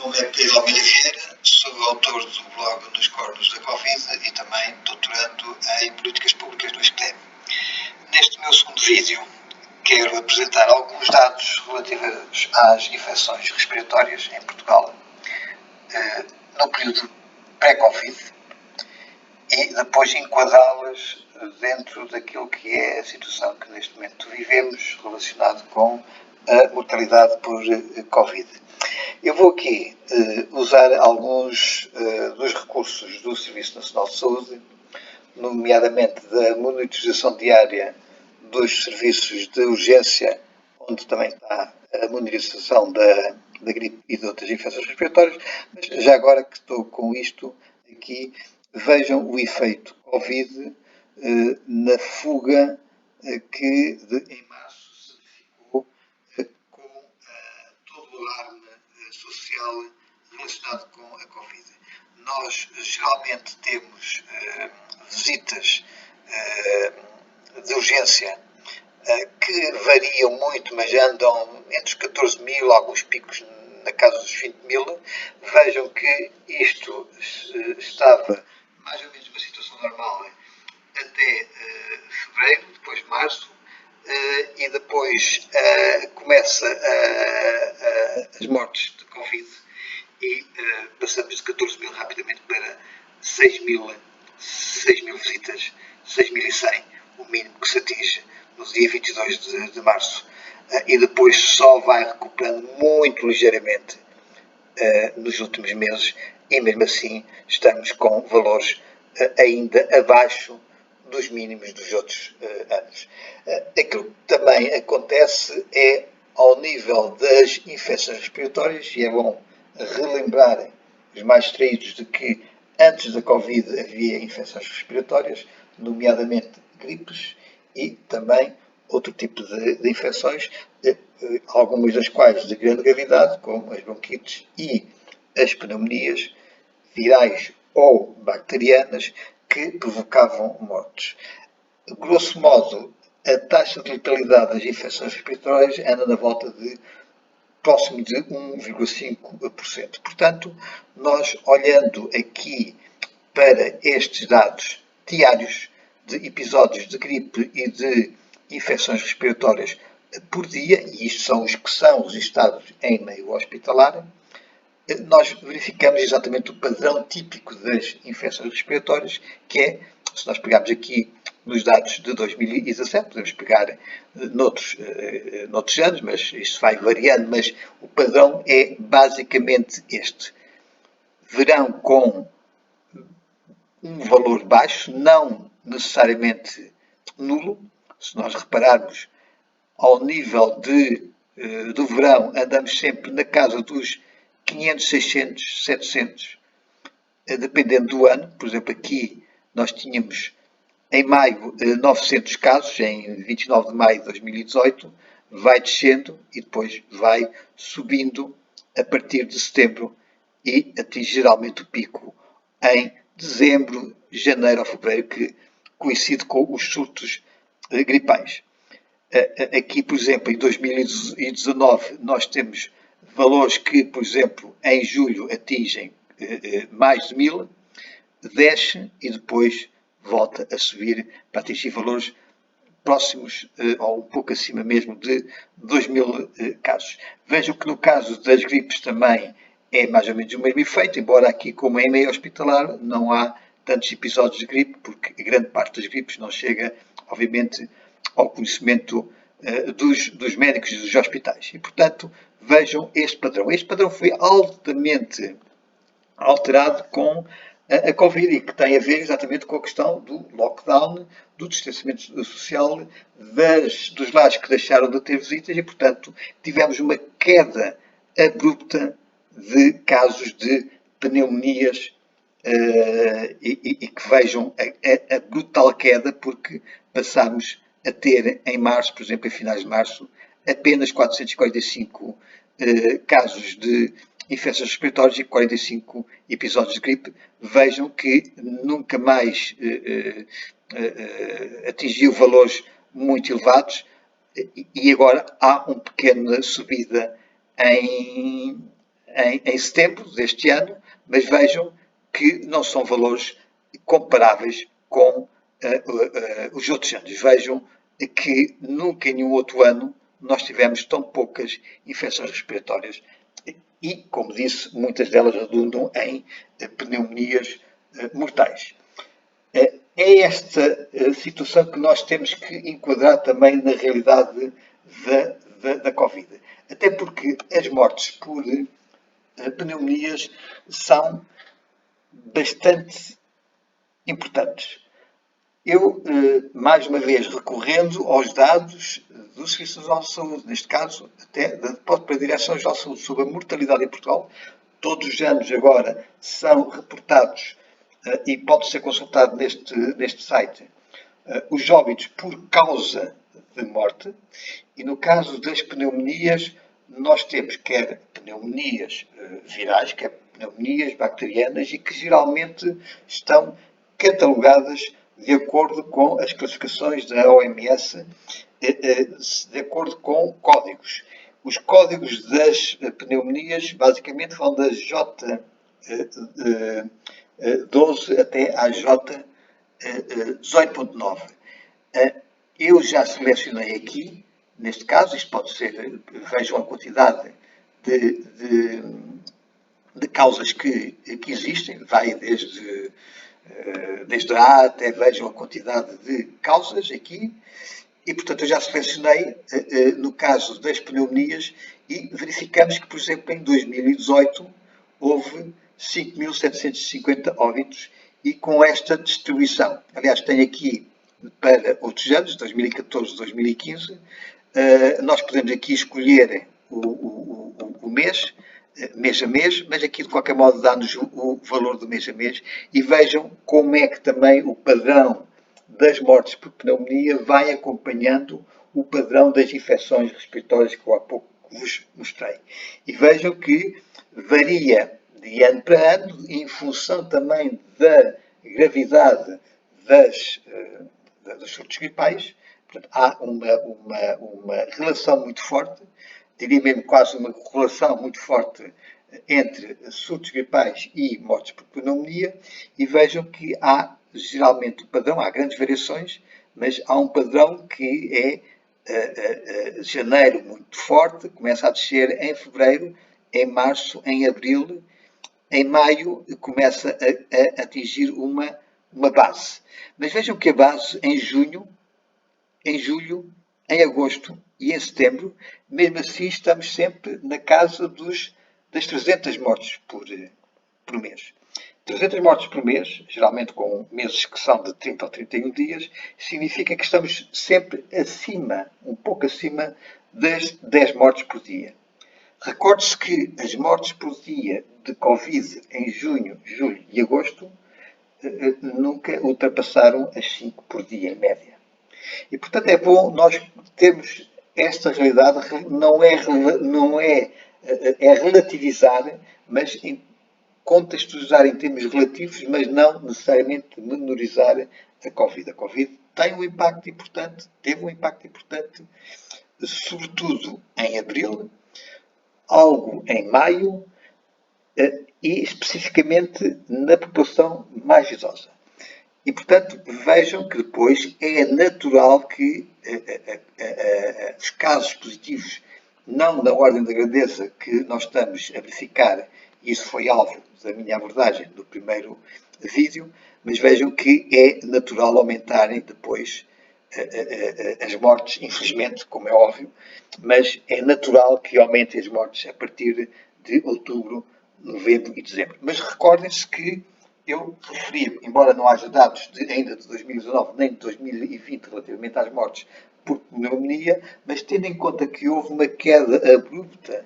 nome é Pedro Almeida Vieira, sou autor do blog Nos Cornos da Covid e também doutorando em Políticas Públicas do ISCTE. Neste meu segundo vídeo, quero apresentar alguns dados relativos às infecções respiratórias em Portugal no período pré-Covid e depois enquadrá-las dentro daquilo que é a situação que neste momento vivemos relacionado com a mortalidade por Covid. Eu vou aqui usar alguns dos recursos do Serviço Nacional de Saúde, nomeadamente da monitorização diária dos serviços de urgência, onde também está a monitorização da gripe e de outras infecções respiratórias, mas já agora que estou com isto aqui, vejam o efeito Covid na fuga que em março se verificou com todo o alarme social relacionado com a Covid. Nós geralmente temos visitas de urgência que variam muito, mas andam entre os 14 mil, alguns picos na casa dos 20 mil. Vejam que isto estava mais ou menos uma situação normal até fevereiro, depois março, e depois começa as mortes de Covid e passamos de 14 mil rapidamente para 6 mil visitas, 6.100, o mínimo que se atinge no dia 22 de março, e depois só vai recuperando muito ligeiramente nos últimos meses, e mesmo assim estamos com valores ainda abaixo dos mínimos dos outros anos. Aquilo que também acontece é ao nível das infecções respiratórias, e é bom relembrarem os mais distraídos de que antes da Covid havia infecções respiratórias, nomeadamente gripes e também outro tipo de infecções, algumas das quais de grande gravidade, como as bronquites e as pneumonias virais ou bacterianas que provocavam mortes. Grosso modo, a taxa de letalidade das infecções respiratórias anda na volta de próximo de 1,5%. Portanto, nós olhando aqui para estes dados diários de episódios de gripe e de infecções respiratórias por dia, e isto são os que são registados em meio hospitalar, nós verificamos exatamente o padrão típico das infecções respiratórias, que é, se nós pegarmos aqui nos dados de 2017, podemos pegar noutros anos, mas isso vai variando, mas o padrão é basicamente este. Verão com um valor baixo, não necessariamente nulo. Se nós repararmos ao nível do verão, andamos sempre na casa dos 500, 600, 700, dependendo do ano. Por exemplo, aqui nós tínhamos em maio 900 casos, em 29 de maio de 2018, vai descendo e depois vai subindo a partir de setembro e atinge geralmente o pico em dezembro, janeiro ou fevereiro, que coincide com os surtos gripais. Aqui, por exemplo, em 2019, nós temos valores que, por exemplo, em julho atingem mais de 1000, desce e depois volta a subir para atingir valores próximos ou um pouco acima mesmo de 2000 casos. Vejam que no caso das gripes também é mais ou menos o mesmo efeito, embora aqui, como é meio hospitalar, não há tantos episódios de gripe, porque grande parte das gripes não chega, obviamente, ao conhecimento dos médicos e dos hospitais. E, portanto, vejam este padrão. Este padrão foi altamente alterado com a Covid e que tem a ver exatamente com a questão do lockdown, do distanciamento social, dos lares que deixaram de ter visitas e, portanto, tivemos uma queda abrupta de casos de pneumonias e que vejam a brutal queda, porque passámos a ter em março, por exemplo, em finais de março, apenas 445 casos de infecções respiratórias e 45 episódios de gripe. Vejam que nunca mais atingiu valores muito elevados e agora há uma pequena subida em setembro deste ano, mas vejam que não são valores comparáveis com os outros anos. Vejam que nunca em nenhum outro ano nós tivemos tão poucas infecções respiratórias e, como disse, muitas delas redundam em pneumonias mortais. É esta situação que nós temos que enquadrar também na realidade da Covid. Até porque as mortes por pneumonias são bastante importantes. Eu, mais uma vez, recorrendo aos dados do Serviço Nacional de Saúde, neste caso, até para a Direção-Geral de Saúde, sobre a mortalidade em Portugal, todos os anos agora são reportados e pode ser consultado neste site os óbitos por causa de morte, e no caso das pneumonias, nós temos quer pneumonias virais, quer pneumonias bacterianas, e que geralmente estão catalogadas de acordo com as classificações da OMS, de acordo com códigos. Os códigos das pneumonias basicamente vão da J12 até à J18.9. Eu já selecionei aqui, neste caso, isto pode ser, vejam a quantidade de causas que existem, vai desde A até vejam a quantidade de causas aqui, e portanto eu já selecionei no caso das pneumonias e verificamos que, por exemplo, em 2018 houve 5.750 óbitos e com esta distribuição. Aliás, tenho aqui para outros anos, 2014, 2015, nós podemos aqui escolher o mês a mês, mas aqui de qualquer modo dá-nos o valor do mês a mês e vejam como é que também o padrão das mortes por pneumonia vai acompanhando o padrão das infecções respiratórias que eu há pouco vos mostrei. E vejam que varia de ano para ano em função também da gravidade dos surtos gripais. Portanto, há uma relação muito forte, diria mesmo quase uma correlação muito forte entre surtos gripais e mortes por pneumonia, e vejam que há geralmente o padrão, há grandes variações, mas há um padrão que é janeiro muito forte, começa a descer em fevereiro, em março, em abril, em maio começa a atingir uma base. Mas vejam que a base em junho, em julho, em agosto e em setembro, mesmo assim estamos sempre na casa das 300 mortes por mês. 300 mortes por mês, geralmente com meses que são de 30 ou 31 dias, significa que estamos sempre acima, um pouco acima das 10 mortes por dia. Recorde-se que as mortes por dia de Covid em junho, julho e agosto nunca ultrapassaram as 5 por dia, em média. E, portanto, é bom nós termos esta realidade, é relativizar, mas contextualizar em termos relativos, mas não necessariamente menorizar a Covid. A Covid tem um impacto importante, teve um impacto importante, sobretudo em abril, algo em maio e especificamente na população mais idosa. E, portanto, vejam que depois é natural que os casos positivos, não na ordem da grandeza que nós estamos a verificar, isso foi alvo da minha abordagem do primeiro vídeo, mas vejam que é natural aumentarem depois as mortes, infelizmente, como é óbvio, mas é natural que aumentem as mortes a partir de outubro, novembro e dezembro. Mas recordem-se que eu referi, embora não haja dados ainda de 2019 nem de 2020 relativamente às mortes por pneumonia, mas tendo em conta que houve uma queda abrupta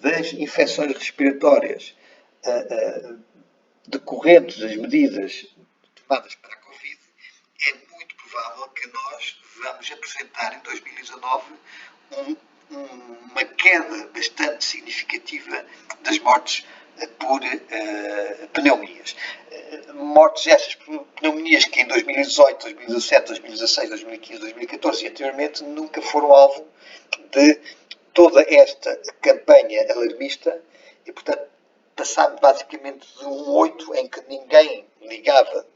das infecções respiratórias decorrentes das medidas tomadas para a Covid, é muito provável que nós vamos apresentar em 2019 uma queda bastante significativa das mortes por pneumonias. Mortes essas por pneumonias que em 2018, 2017, 2016, 2015, 2014 e anteriormente nunca foram alvo de toda esta campanha alarmista E, portanto, passámos basicamente de um 8 em que ninguém ligava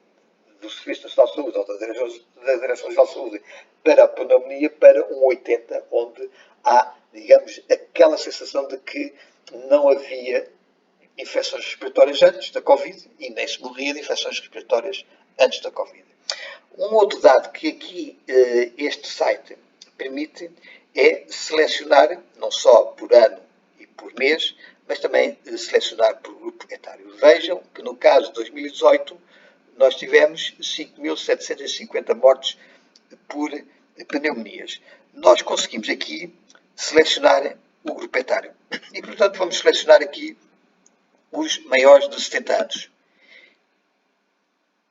do Serviço Nacional de Saúde ou da Direção-Geral de Saúde para a pneumonia para um 80, onde há, digamos, aquela sensação de que não havia infecções respiratórias antes da Covid e nem se morria de infecções respiratórias antes da Covid. Um outro dado que aqui este site permite é selecionar, não só por ano e por mês, mas também selecionar por grupo etário. Vejam que no caso de 2018 nós tivemos 5.750 mortes por pneumonias. Nós conseguimos aqui selecionar o grupo etário. E, portanto, vamos selecionar aqui os maiores de 70 anos.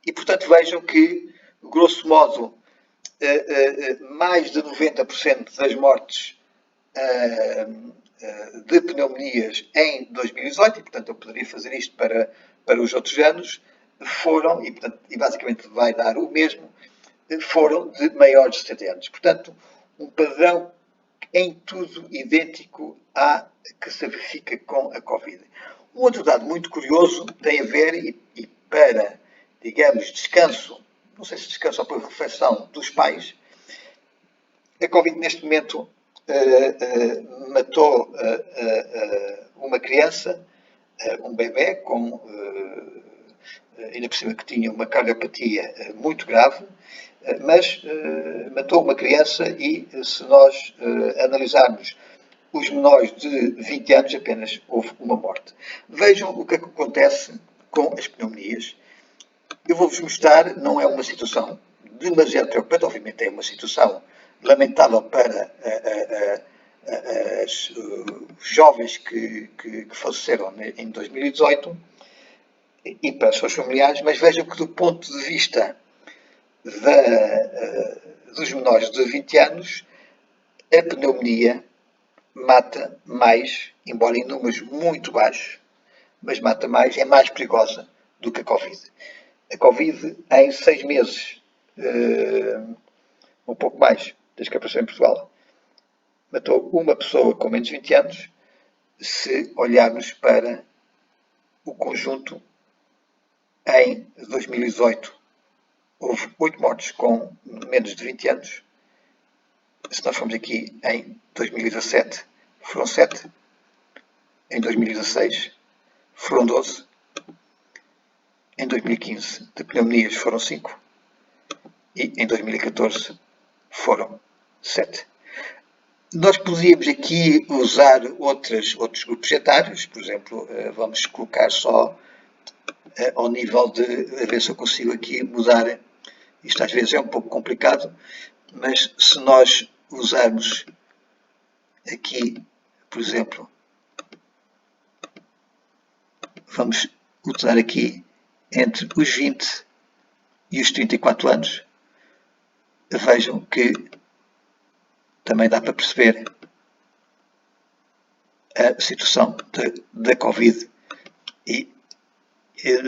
E, portanto, vejam que, grosso modo, mais de 90% das mortes de pneumonias em 2018, e, portanto, eu poderia fazer isto para os outros anos, foram, e basicamente vai dar o mesmo, foram de maiores de 70 anos. Portanto, um padrão em tudo idêntico à que se verifica com a Covid. Um outro dado muito curioso tem a ver, e para, digamos, descanso, não sei se descanso ou por reflexão dos pais, a Covid neste momento matou uma criança, um bebê, com, ainda por cima que tinha uma cardiopatia muito grave, mas matou uma criança e, se nós analisarmos os menores de 20 anos, apenas houve uma morte. Vejam o que é que acontece com as pneumonias. Eu vou-vos mostrar, não é uma situação demasiado preocupante, obviamente é uma situação lamentável para os jovens que faleceram em 2018 e para os seus familiares, mas vejam que do ponto de vista dos menores de 20 anos, a pneumonia mata mais, embora em números muito baixos, mas mata mais, é mais perigosa do que a Covid. A Covid, em 6 meses, um pouco mais, desde que apareceu em Portugal, matou uma pessoa com menos de 20 anos. Se olharmos para o conjunto, em 2018 houve 8 mortes com menos de 20 anos. Se nós formos aqui em 2017, foram 7. Em 2016, foram 12. Em 2015, de pneumonias foram 5. E em 2014, foram 7. Nós podíamos aqui usar outros grupos etários, por exemplo, vamos colocar só ao nível de, a ver se eu consigo aqui mudar, isto às vezes é um pouco complicado, mas se nós usarmos aqui, por exemplo, vamos utilizar aqui entre os 20 e os 34 anos, vejam que também dá para perceber a situação da Covid e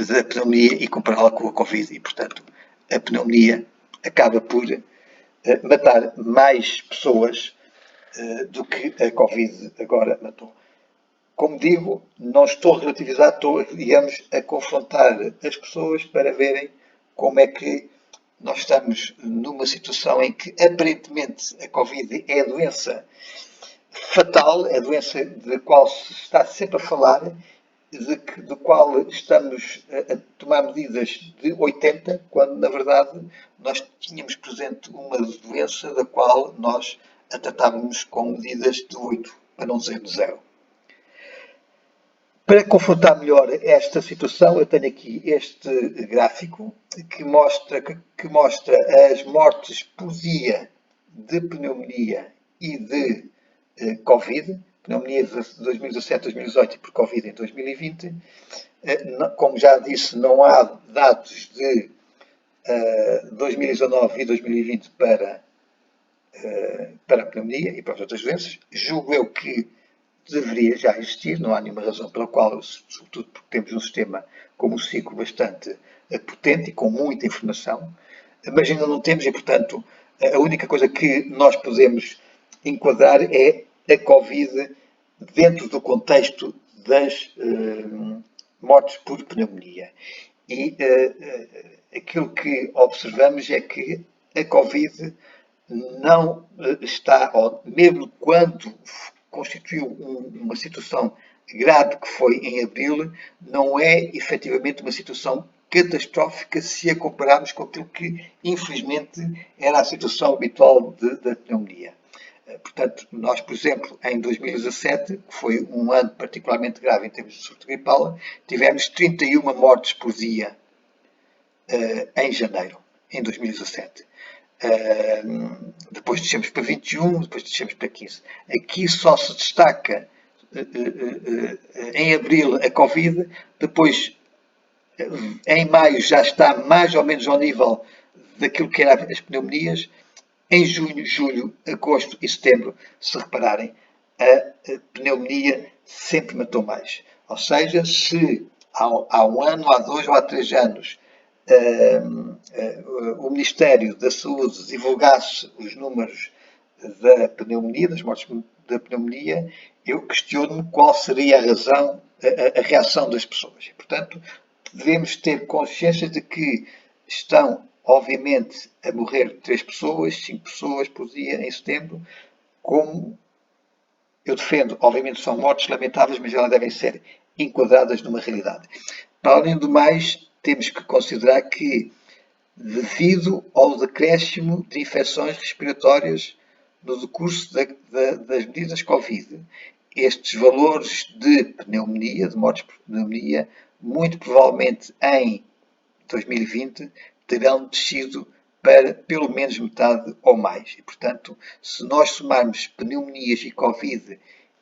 da pneumonia e compará-la com a Covid. E, portanto, a pneumonia acaba por matar mais pessoas do que a Covid agora matou. Como digo, não estou a relativizar, estou, digamos, a confrontar as pessoas para verem como é que nós estamos numa situação em que, aparentemente, a Covid é a doença fatal, é a doença da qual se está sempre a falar, do qual estamos a tomar medidas de 80, quando, na verdade, nós tínhamos presente uma doença da qual nós a tratávamos com medidas de 8, para não dizer de 0. Para confrontar melhor esta situação, eu tenho aqui este gráfico que mostra as mortes por dia de pneumonia e de Covid, pneumonia de 2017, 2018 e por Covid em 2020. Como já disse, não há dados de 2019 e 2020 para a pneumonia e para as outras doenças. Julgo eu que deveria já existir, não há nenhuma razão pela qual, sobretudo porque temos um sistema como o SICO bastante potente e com muita informação, mas ainda não temos e, portanto, a única coisa que nós podemos enquadrar é a Covid dentro do contexto das mortes por pneumonia. E aquilo que observamos é que a Covid não está, mesmo quando constituiu uma situação grave que foi em abril, não é efetivamente uma situação catastrófica se a compararmos com aquilo que, infelizmente, era a situação habitual da pneumonia. Portanto, nós, por exemplo, em 2017, que foi um ano particularmente grave em termos de surto gripal, tivemos 31 mortes por dia em janeiro, em 2017. Depois descemos para 21, depois descemos para 15. Aqui só se destaca em abril a Covid, depois em maio já está mais ou menos ao nível daquilo que eram as pneumonias. Em junho, julho, agosto e setembro, se repararem, a pneumonia sempre matou mais. Ou seja, se há um ano, há 2 ou há 3 anos o Ministério da Saúde divulgasse os números da pneumonia, das mortes da pneumonia, eu questiono-me qual seria a razão, a reação das pessoas. E, portanto, devemos ter consciência de que estão, obviamente, a morrer 3 pessoas, 5 pessoas por dia em setembro, como eu defendo, obviamente são mortes lamentáveis, mas elas devem ser enquadradas numa realidade. Para além do mais, temos que considerar que, devido ao decréscimo de infecções respiratórias no decurso das medidas Covid, estes valores de pneumonia, de mortes por pneumonia, muito provavelmente em 2020 terão descido para pelo menos metade ou mais. E, portanto, se nós somarmos pneumonias e Covid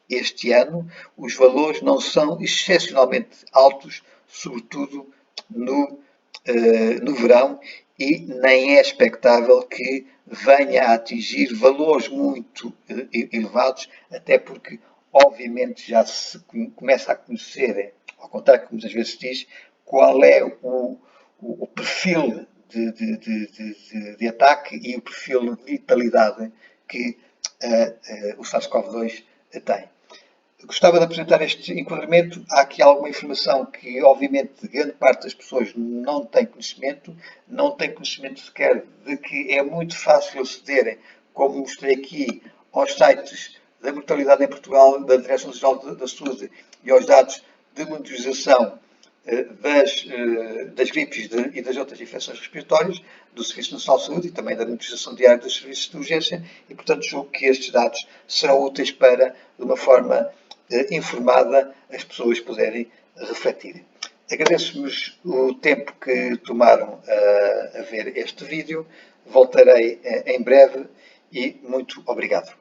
este ano, os valores não são excepcionalmente altos, sobretudo no verão, e nem é expectável que venha a atingir valores muito elevados, até porque, obviamente, já se começa a conhecer, ao contrário que muitas vezes se diz, qual é o perfil de ataque e o perfil de letalidade que o SARS-CoV-2 tem. Gostava de apresentar este enquadramento. Há aqui alguma informação que, obviamente, grande parte das pessoas não tem conhecimento sequer de que é muito fácil acederem, como mostrei aqui, aos sites da mortalidade em Portugal, da Direção-Geral da Saúde e aos dados de monitorização das gripes e das outras infecções respiratórias, do Serviço Nacional de Saúde e também da monitorização diária dos serviços de urgência, e, portanto, julgo que estes dados serão úteis para, de uma forma informada, as pessoas poderem refletir. Agradeço-vos o tempo que tomaram a ver este vídeo. Voltarei em breve e muito obrigado.